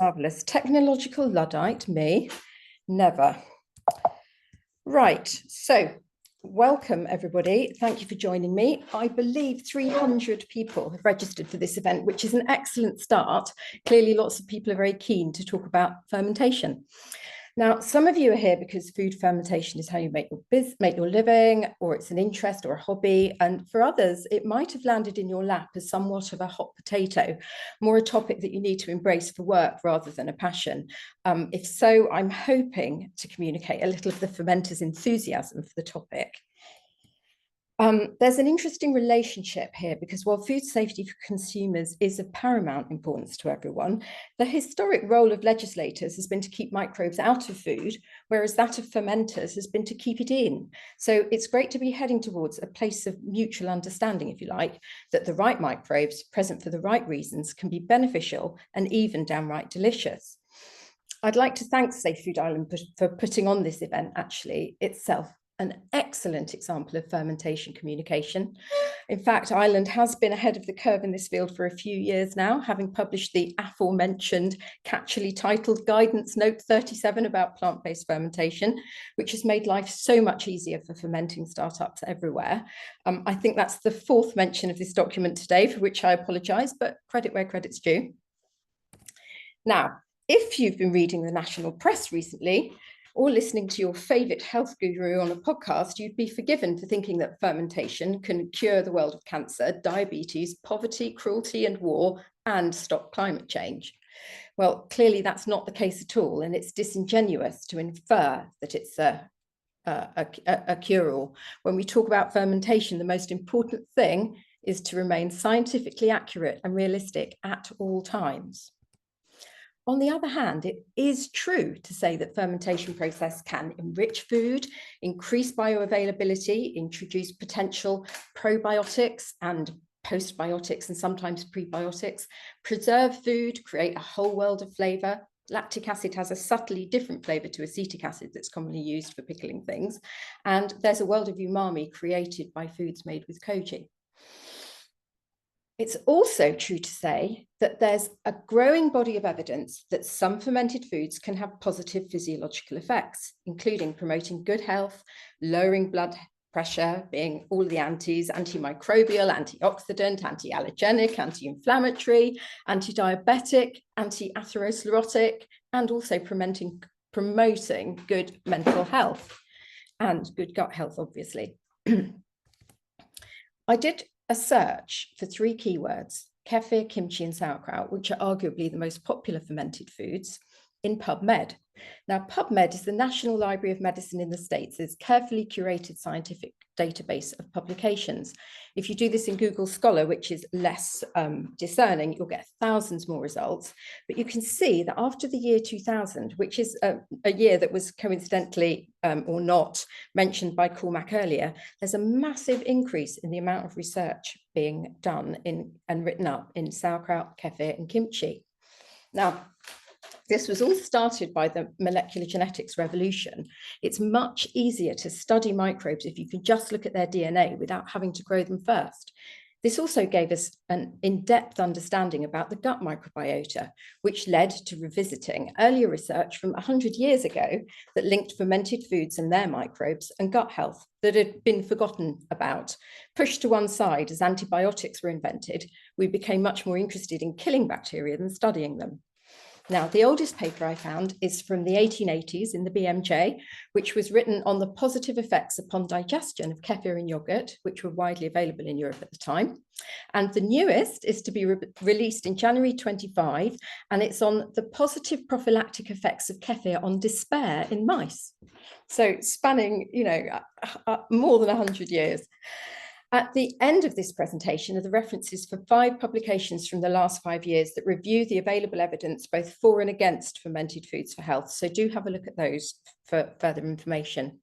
Marvellous. Technological Luddite, me, never. Right, so welcome everybody. Thank you for joining me. I believe 300 people have registered for this event, which is an excellent start. Clearly, lots of people are very keen to talk about fermentation. Now, some of you are here because food fermentation is how you make your living, or it's an interest or a hobby. And for others, it might have landed in your lap as somewhat of a hot potato, more a topic that you need to embrace for work rather than a passion. If so, I'm hoping to communicate a little of the fermenter's enthusiasm for the topic. There's an interesting relationship here because while food safety for consumers is of paramount importance to everyone, the historic role of legislators has been to keep microbes out of food, whereas that of fermenters has been to keep it in. So it's great to be heading towards a place of mutual understanding, if you like, that the right microbes present for the right reasons can be beneficial and even downright delicious. I'd like to thank Safefood Ireland for putting on this event, actually, itself. An excellent example of fermentation communication. In fact, Ireland has been ahead of the curve in this field for a few years now, having published the aforementioned catchily titled Guidance Note 37 about plant-based fermentation, which has made life so much easier for fermenting startups everywhere. I think that's the fourth mention of this document today, for which I apologise, but credit where credit's due. Now, if you've been reading the national press recently, or listening to your favourite health guru on a podcast, you'd be forgiven for thinking that fermentation can cure the world of cancer, diabetes, poverty, cruelty and war, and stop climate change. Well, clearly that's not the case at all, and it's disingenuous to infer that it's a cure-all. When we talk about fermentation, the most important thing is to remain scientifically accurate and realistic at all times. On the other hand, it is true to say that fermentation process can enrich food, increase bioavailability, introduce potential probiotics and postbiotics and sometimes prebiotics, preserve food, create a whole world of flavour. Lactic acid has a subtly different flavour to acetic acid that's commonly used for pickling things. And there's a world of umami created by foods made with koji. It's also true to say that there's a growing body of evidence that some fermented foods can have positive physiological effects, including promoting good health, lowering blood pressure, being all the antis, antimicrobial, antioxidant, anti-allergenic, anti-inflammatory, anti-diabetic, anti-atherosclerotic, and also promoting good mental health and good gut health, obviously. I did a search for 3 keywords, kefir, kimchi, and sauerkraut, which are arguably the most popular fermented foods, in PubMed. Now, PubMed is the National Library of Medicine in the States. It's a carefully curated scientific database of publications. If you do this in Google Scholar, which is less discerning, you'll get thousands more results. But you can see that after the year 2000, which is a year that was coincidentally or not mentioned by Cormac earlier, there's a massive increase in the amount of research being done and written up in sauerkraut, kefir, and kimchi. Now, this was all started by the molecular genetics revolution. It's much easier to study microbes if you can just look at their DNA without having to grow them first. This also gave us an in-depth understanding about the gut microbiota, which led to revisiting earlier research from 100 years ago that linked fermented foods and their microbes and gut health that had been forgotten about. Pushed to one side as antibiotics were invented, we became much more interested in killing bacteria than studying them. Now, the oldest paper I found is from the 1880s in the BMJ, which was written on the positive effects upon digestion of kefir and yogurt, which were widely available in Europe at the time. And the newest is to be released in January 25, and it's on the positive prophylactic effects of kefir on despair in mice. So spanning, more than 100 years. At the end of this presentation are the references for 5 publications from the last 5 years that review the available evidence both for and against fermented foods for health. So do have a look at those for further information.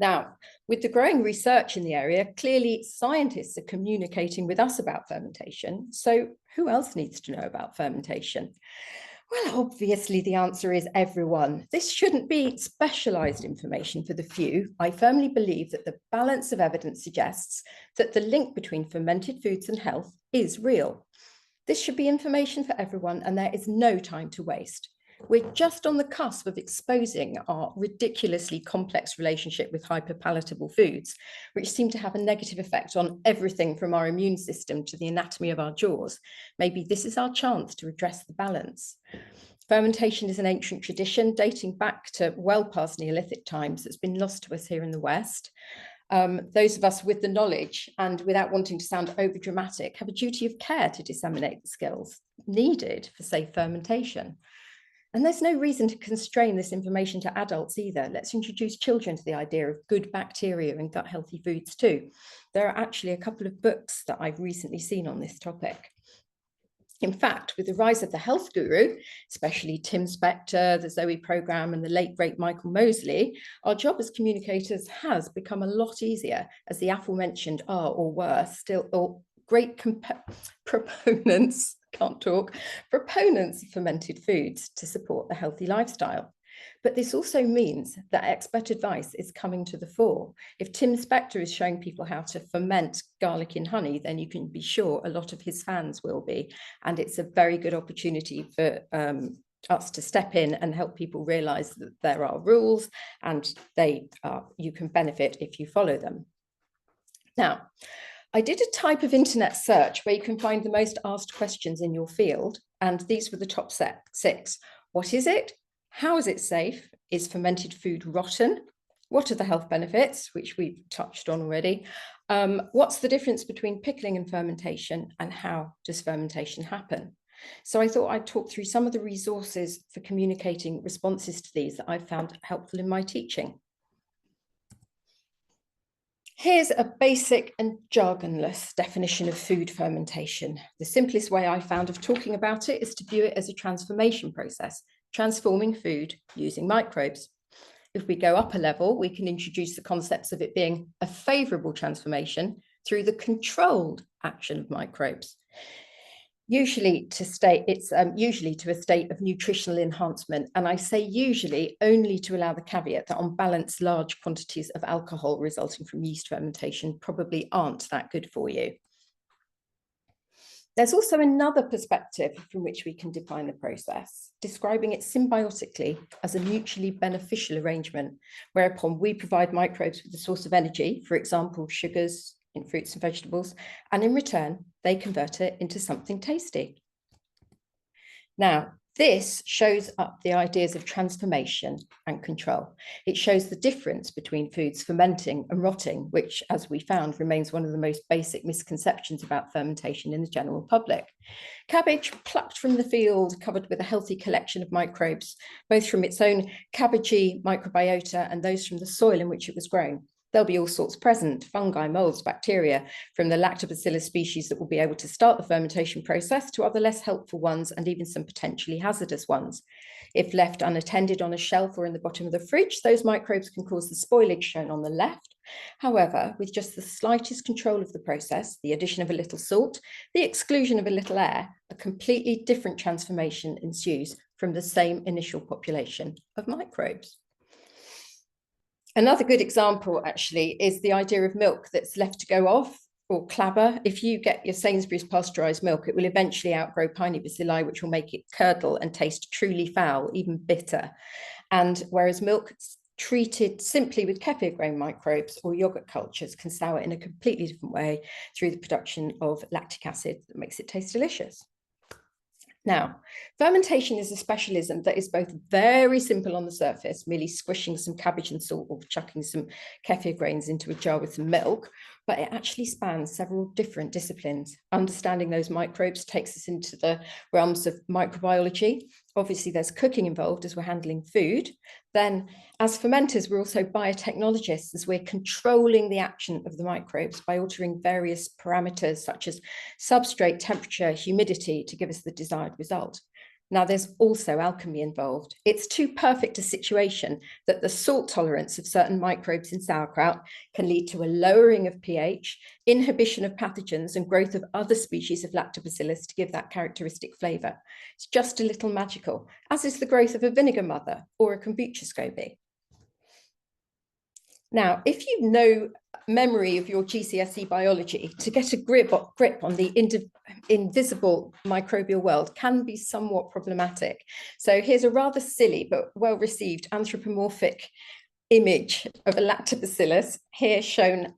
Now, with the growing research in the area, clearly scientists are communicating with us about fermentation. So who else needs to know about fermentation? Well, obviously the answer is everyone. This shouldn't be specialised information for the few. I firmly believe that the balance of evidence suggests that the link between fermented foods and health is real. This should be information for everyone, and there is no time to waste. We're just on the cusp of exposing our ridiculously complex relationship with hyperpalatable foods, which seem to have a negative effect on everything from our immune system to the anatomy of our jaws. Maybe this is our chance to address the balance. Fermentation is an ancient tradition dating back to well past Neolithic times that's been lost to us here in the West. Those of us with the knowledge and without wanting to sound overdramatic have a duty of care to disseminate the skills needed for safe fermentation. And there's no reason to constrain this information to adults either. Let's introduce children to the idea of good bacteria and gut healthy foods too. There are actually a couple of books that I've recently seen on this topic. In fact, with the rise of the health guru, especially Tim Spector, the Zoe program, and the late great Michael Mosley, our job as communicators has become a lot easier, as the aforementioned are or were still great proponents of fermented foods to support the healthy lifestyle. But this also means that expert advice is coming to the fore. If Tim Spector is showing people how to ferment garlic in honey, then you can be sure a lot of his fans will be. And it's a very good opportunity for us to step in and help people realize that there are rules and you can benefit if you follow them. Now, I did a type of internet search where you can find the most asked questions in your field, and these were the top 6. What is it? How is it safe? Is fermented food rotten? What are the health benefits, which we've touched on already? What's the difference between pickling and fermentation, and how does fermentation happen? So I thought I'd talk through some of the resources for communicating responses to these that I've found helpful in my teaching. Here's a basic and jargonless definition of food fermentation. The simplest way I found of talking about it is to view it as a transformation process, transforming food using microbes. If we go up a level, we can introduce the concepts of it being a favorable transformation through the controlled action of microbes. Usually to a state of nutritional enhancement. And I say usually only to allow the caveat that on balance, large quantities of alcohol resulting from yeast fermentation probably aren't that good for you. There's also another perspective from which we can define the process, describing it symbiotically as a mutually beneficial arrangement, whereupon we provide microbes with a source of energy, for example, sugars in fruits and vegetables, and in return, they convert it into something tasty. Now, this shows up the ideas of transformation and control. It shows the difference between foods fermenting and rotting, which, as we found, remains one of the most basic misconceptions about fermentation in the general public. Cabbage plucked from the field, covered with a healthy collection of microbes, both from its own cabbagey microbiota and those from the soil in which it was grown. There'll be all sorts present, fungi, molds, bacteria, from the lactobacillus species that will be able to start the fermentation process to other less helpful ones and even some potentially hazardous ones. If left unattended on a shelf or in the bottom of the fridge, those microbes can cause the spoilage shown on the left. However, with just the slightest control of the process, the addition of a little salt, the exclusion of a little air, a completely different transformation ensues from the same initial population of microbes. Another good example, actually, is the idea of milk that's left to go off or clabber. If you get your Sainsbury's pasteurized milk, it will eventually outgrow piney bacilli, which will make it curdle and taste truly foul, even bitter. And whereas milk treated simply with kefir grain microbes or yogurt cultures can sour in a completely different way through the production of lactic acid that makes it taste delicious. Now, fermentation is a specialism that is both very simple on the surface, merely squishing some cabbage and salt or chucking some kefir grains into a jar with some milk, but it actually spans several different disciplines. Understanding those microbes takes us into the realms of microbiology. Obviously, there's cooking involved as we're handling food. Then, as fermenters, we're also biotechnologists as we're controlling the action of the microbes by altering various parameters such as substrate, temperature, humidity to give us the desired result. Now, there's also alchemy involved. It's too perfect a situation that the salt tolerance of certain microbes in sauerkraut can lead to a lowering of pH, inhibition of pathogens, and growth of other species of lactobacillus to give that characteristic flavor. It's just a little magical, as is the growth of a vinegar mother or a kombucha SCOBY. Now, if you know memory of your GCSE biology, to get a grip on the invisible microbial world can be somewhat problematic. So here's a rather silly but well-received anthropomorphic image of a lactobacillus, here shown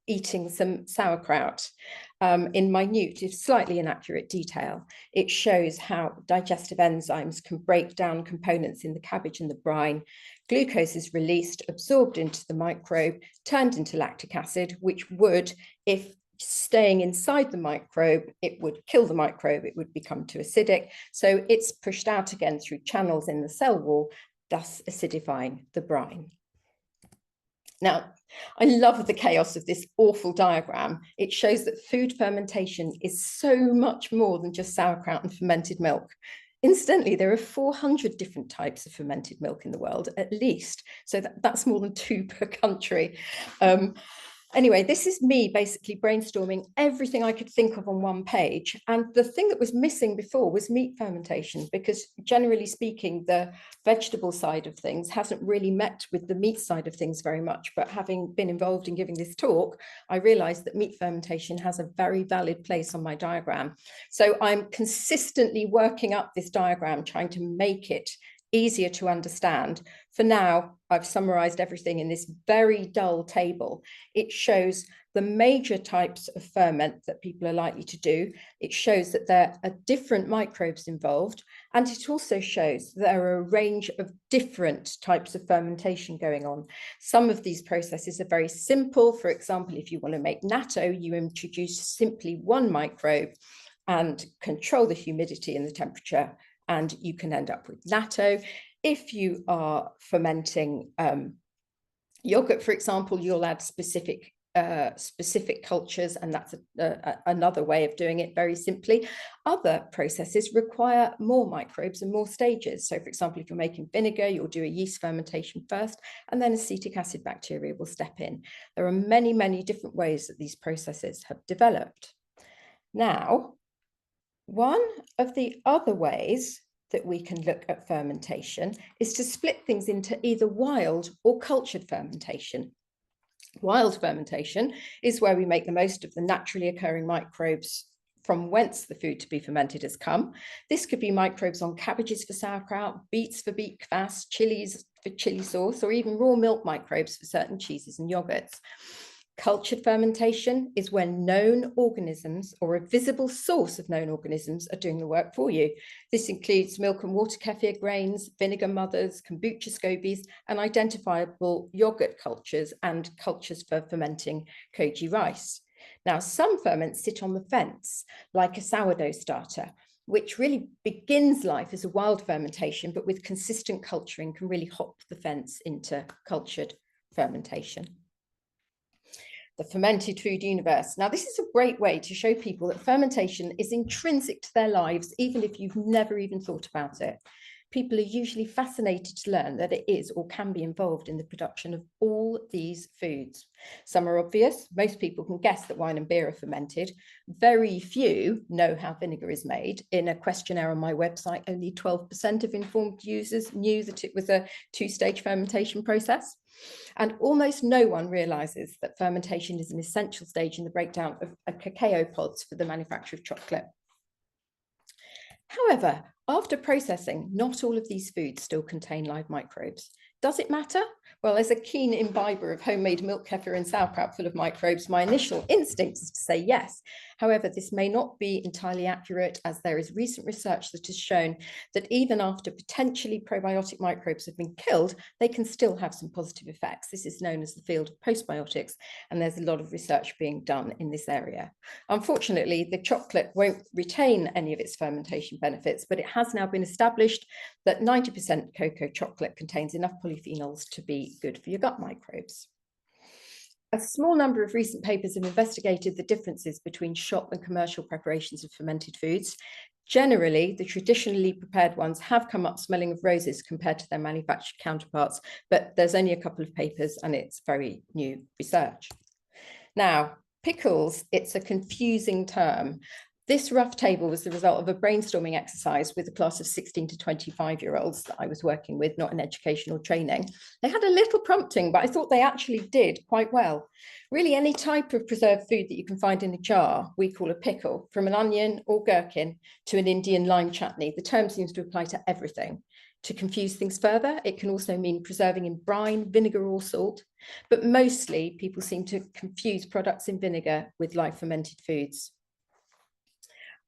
eating some sauerkraut in minute, if slightly inaccurate detail. It shows how digestive enzymes can break down components in the cabbage and the brine. Glucose is released, absorbed into the microbe, turned into lactic acid, which would, if staying inside the microbe, it would kill the microbe, it would become too acidic. So it's pushed out again through channels in the cell wall, thus acidifying the brine. Now, I love the chaos of this awful diagram. It shows that food fermentation is so much more than just sauerkraut and fermented milk. Incidentally, there are 400 different types of fermented milk in the world, at least. So that's more than 2 per country. Anyway, this is me basically brainstorming everything I could think of on one page. And the thing that was missing before was meat fermentation, because generally speaking, the vegetable side of things hasn't really met with the meat side of things very much. But having been involved in giving this talk, I realized that meat fermentation has a very valid place on my diagram. So I'm consistently working up this diagram, trying to make it easier to understand. For now, I've summarized everything in this very dull table. It shows the major types of ferment that people are likely to do. It shows that there are different microbes involved, and it also shows there are a range of different types of fermentation going on. Some of these processes are very simple. For example, if you want to make natto, you introduce simply one microbe and control the humidity and the temperature, and you can end up with natto. If you are fermenting yogurt, for example, you'll add specific cultures, and that's another way of doing it very simply. Other processes require more microbes and more stages. So for example, if you're making vinegar, you'll do a yeast fermentation first, and then acetic acid bacteria will step in. There are many, many different ways that these processes have developed. Now, one of the other ways that we can look at fermentation is to split things into either wild or cultured fermentation. Wild fermentation is where we make the most of the naturally occurring microbes from whence the food to be fermented has come. This could be microbes on cabbages for sauerkraut, beets for beet kvass, chilies for chili sauce, or even raw milk microbes for certain cheeses and yogurts. Cultured fermentation is when known organisms or a visible source of known organisms are doing the work for you. This includes milk and water kefir grains, vinegar mothers, kombucha scobies, and identifiable yogurt cultures and cultures for fermenting koji rice. Now, some ferments sit on the fence, like a sourdough starter, which really begins life as a wild fermentation, but with consistent culturing can really hop the fence into cultured fermentation. The fermented food universe. Now, this is a great way to show people that fermentation is intrinsic to their lives, even if you've never even thought about it. People are usually fascinated to learn that it is or can be involved in the production of all these foods. Some are obvious. Most people can guess that wine and beer are fermented. Very few know how vinegar is made. In a questionnaire on my website, only 12% of informed users knew that it was a 2-stage fermentation process. And almost no one realizes that fermentation is an essential stage in the breakdown of cacao pods for the manufacture of chocolate. However, after processing, not all of these foods still contain live microbes. Does it matter? Well, as a keen imbiber of homemade milk kefir and sauerkraut full of microbes, my initial instinct is to say yes. However, this may not be entirely accurate, as there is recent research that has shown that even after potentially probiotic microbes have been killed, they can still have some positive effects. This is known as the field of postbiotics, and there's a lot of research being done in this area. Unfortunately, the chocolate won't retain any of its fermentation benefits, but it has now been established that 90% cocoa chocolate contains enough polyphenols to be good for your gut microbes. A small number of recent papers have investigated the differences between shop and commercial preparations of fermented foods. Generally, the traditionally prepared ones have come up smelling of roses compared to their manufactured counterparts, but there's only a couple of papers and it's very new research. Now, pickles, it's a confusing term. This rough table was the result of a brainstorming exercise with a class of 16 to 25-year-olds that I was working with, not in educational training. They had a little prompting, but I thought they actually did quite well. Really, any type of preserved food that you can find in a jar, we call a pickle, from an onion or gherkin to an Indian lime chutney. The term seems to apply to everything. To confuse things further, it can also mean preserving in brine, vinegar or salt, but mostly people seem to confuse products in vinegar with live fermented foods.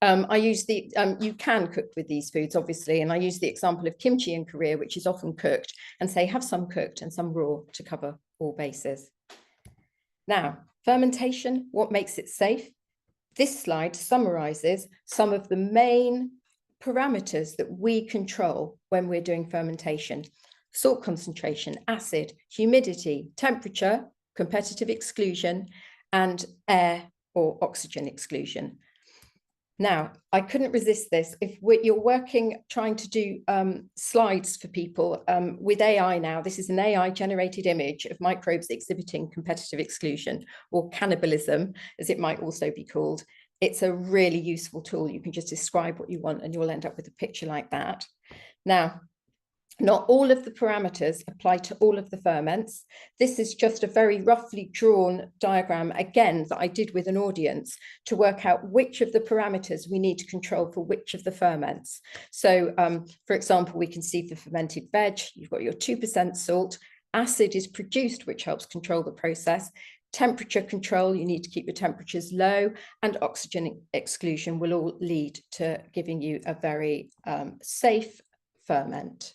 I use you can cook with these foods, obviously, and I use the example of kimchi in Korea, which is often cooked, and say have some cooked and some raw to cover all bases. Now, fermentation, what makes it safe? This slide summarizes some of the main parameters that we control when we're doing fermentation: salt concentration, acid, humidity, temperature, competitive exclusion, and air or oxygen exclusion. Now, I couldn't resist this. If you're working, trying to do slides for people with AI now, this is an AI generated image of microbes exhibiting competitive exclusion, or cannibalism, as it might also be called. It's a really useful tool. You can just describe what you want and you'll end up with a picture like that. Now, not all of the parameters apply to all of the ferments. This is just a very roughly drawn diagram, again, that I did with an audience to work out which of the parameters we need to control for which of the ferments. So, for example, we can see for fermented veg, you've got your 2% salt. Acid is produced, which helps control the process. Temperature control, you need to keep your temperatures low, and oxygen exclusion will all lead to giving you a very safe ferment.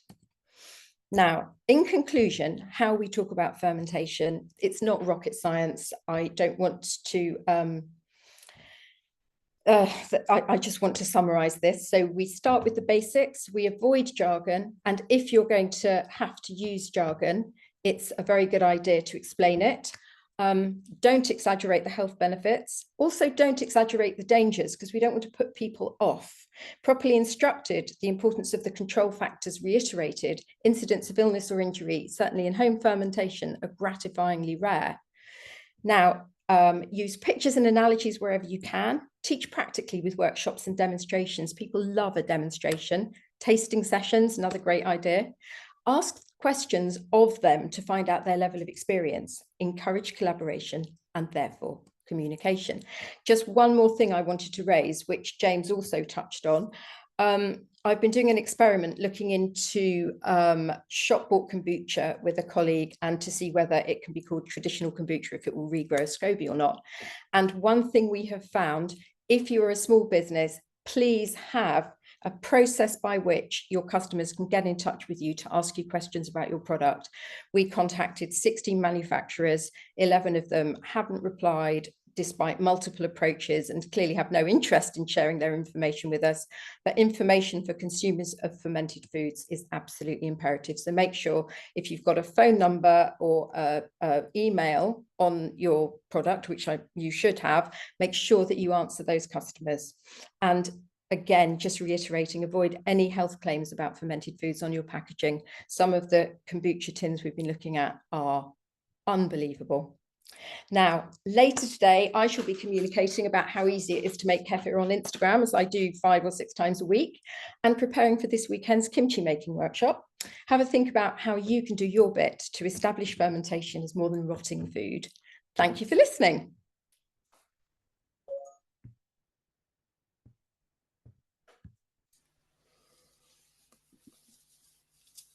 Now, in conclusion, how we talk about fermentation, it's not rocket science. I don't want to, I just want to summarize this. So we start with the basics, we avoid jargon, and if you're going to have to use jargon, it's a very good idea to explain it. Don't exaggerate the health benefits. Also, don't exaggerate the dangers, because we don't want to put people off. Properly instructed, the importance of the control factors reiterated, incidents of illness or injury, certainly in home fermentation, are gratifyingly rare. Now, use pictures and analogies wherever you can. Teach practically with workshops and demonstrations. People love a demonstration. Tasting sessions, another great idea. Ask questions of them to find out their level of experience. Encourage collaboration and therefore communication. Just one more thing I wanted to raise, which James also touched on. I've been doing an experiment looking into shop-bought kombucha with a colleague, and to see whether it can be called traditional kombucha, if it will regrow a SCOBY or not. And one thing we have found, if you're a small business, please have a process by which your customers can get in touch with you to ask you questions about your product. We contacted 16 manufacturers, 11 of them haven't replied despite multiple approaches, and clearly have no interest in sharing their information with us. But information for consumers of fermented foods is absolutely imperative. So make sure, if you've got a phone number or a email on your product, which you should have, make sure that you answer those customers. And again, just reiterating, avoid any health claims about fermented foods on your packaging. Some of the kombucha tins we've been looking at are unbelievable. Now, later today, I shall be communicating about how easy it is to make kefir on Instagram, as I do 5 or 6 times a week, and preparing for this weekend's kimchi making workshop. Have a think about how you can do your bit to establish fermentation as more than rotting food. Thank you for listening.